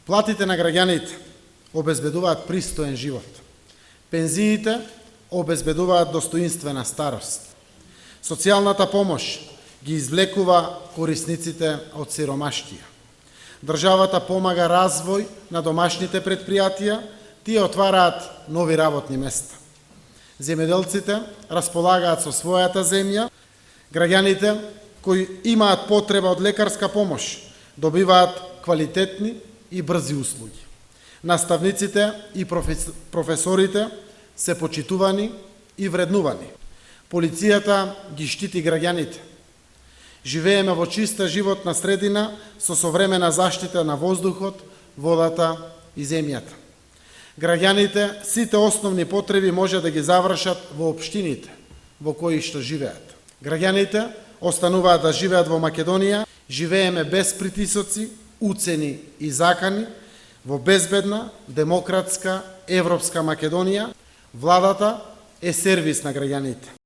Платите на граѓаните обезбедуваат пристоен живот. Пензиите обезбедуваат достоинствена старост. Социјалната помош ги извлекува корисниците од сиромаштија. Државата помага развој на домашните предпријатија, тие отвараат нови работни места. Земјоделците располагаат со својата земја, граѓаните кои имаат потреба од лекарска помош добиваат квалитетни и брзи услуги. Наставниците и професорите се почитувани и вреднувани. Полицијата ги штити граѓаните. Живееме во чиста животна средина со современа заштита на воздухот, водата и земјата. Граѓаните сите основни потреби може да ги завршат во општините во кои што живеат. Граѓаните остануваат да живеат во Македонија, живееме без притисоци, уцени и закани, во безбедна, демократска, европска Македонија. Владата е сервис на граѓаните.